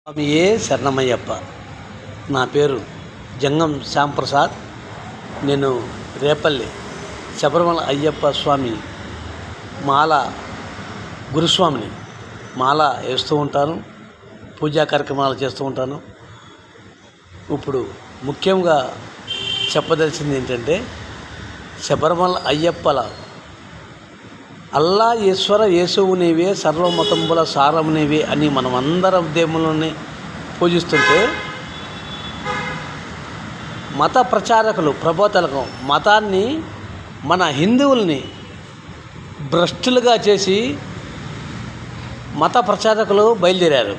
స్వామియే శరణమయ్యప్ప. నా పేరు జంగం శ్యాంప్రసాద్. నేను రేపల్లి శబరిమల అయ్యప్ప స్వామి మాల గురుస్వామిని. మాల వేస్తూ ఉంటాను, పూజా కార్యక్రమాలు చేస్తూ ఉంటాను. ఇప్పుడు ముఖ్యంగా చెప్పదలిసింది ఏంటంటే, శబరిమల అయ్యప్పల అల్లా ఈశ్వర యేసువు నీవే సర్వమతంబుల సారము నీవే అని మనం అందరం దేవుళ్ళని పూజిస్తుంటే, మత ప్రచారకులు ప్రబోధకులు మతాన్ని, మన హిందువుల్ని భ్రష్టులుగా చేసి మత ప్రచారకులు బయలుదేరారు.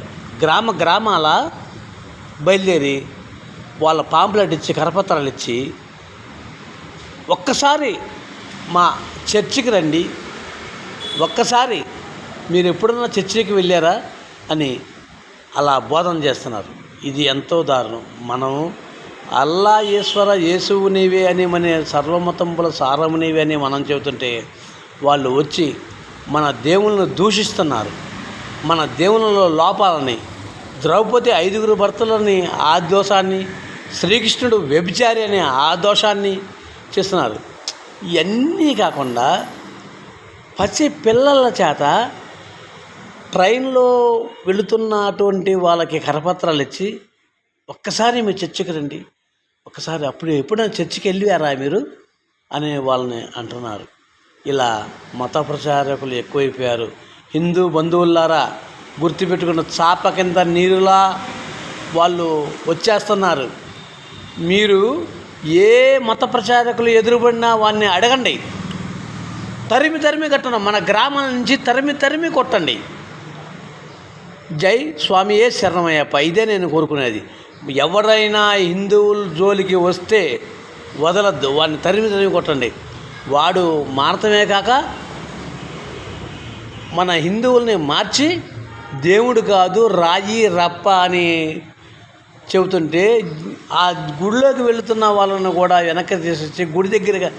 గ్రామాల బయలుదేరి వాళ్ళ పాంప్లెట్ ఇచ్చి, కరపత్రాలు ఇచ్చి, ఒక్కసారి మా చర్చికి రండి, ఒక్కసారి మీరు ఎప్పుడన్నా చర్చికి వెళ్ళారా అని అలా బోధన చేస్తున్నారు. ఇది ఎంతో దారుణం. మనం అల్లా ఈశ్వర యేసువు నీవే అని, మన సర్వమతంబుల సారము నీవే అని మనం చెబుతుంటే, వాళ్ళు వచ్చి మన దేవుళ్ళను దూషిస్తున్నారు. మన దేవుళ్ళలో లోపాలని, ద్రౌపది 5 భర్తలని ఆ దోషాన్ని, శ్రీకృష్ణుడు వ్యభిచారి అనే ఆ దోషాన్ని చేస్తున్నారు. ఇవన్నీ కాకుండా పసి పిల్లల చేత ట్రైన్లో వెళుతున్నటువంటి వాళ్ళకి కరపత్రాలు ఇచ్చి, ఒక్కసారి మీరు చర్చికి రండి, ఒక్కసారి ఎప్పుడైనా చర్చికి వెళ్ళారా మీరు అనే వాళ్ళని అంటున్నారు. ఇలా మత ప్రచారకులు ఎక్కువైపోయారు. హిందూ బంధువులారా, గుర్తుపెట్టుకున్న చాప కింద నీరులా వాళ్ళు వచ్చేస్తున్నారు. మీరు ఏ మత ప్రచారకులు ఎదురుపడినా వాడిని అడగండి, తరిమి కట్టండి. మన గ్రామాల నుంచి తరిమి కొట్టండి. జై స్వామియే శరణమయ్యప్ప. ఇదే నేను కోరుకునేది. ఎవరైనా హిందువుల జోలికి వస్తే వదలద్దు, వాడిని తరిమి కొట్టండి. వాడు మారతమే కాక మన హిందువుల్ని మార్చి దేవుడు కాదు రాయి రప్ప అని చెబుతుంటే, ఆ గుడిలోకి వెళుతున్న వాళ్ళను కూడా వెనక్కి తీసి గుడి దగ్గరగా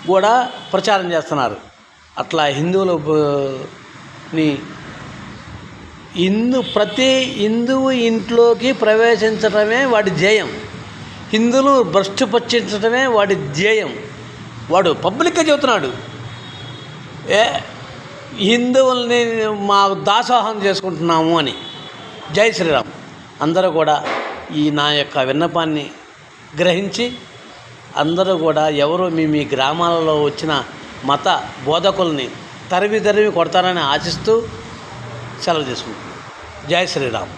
కూడా ప్రచారం చేస్తున్నారు. అట్లా హిందువులని ప్రతి హిందువు ఇంట్లోకి ప్రవేశించడమే వాడి ధ్యేయం. హిందువులు భ్రష్టుపట్టించడమే వాడి ధ్యేయం. వాడు పబ్లిక్గా చెబుతున్నాడు, హిందువుల్ని మా దాసోహం చేసుకుంటున్నాము అని. జై శ్రీరామ్. అందరూ కూడా ఈ నా యొక్క విన్నపాన్ని గ్రహించి, అందరూ కూడా ఎవరో మీ గ్రామాలలో వచ్చిన మత బోధకుల్ని తరిమి కొడతారని ఆశిస్తూ సెలవు తీసుకుంటున్నాను. జై శ్రీరామ్.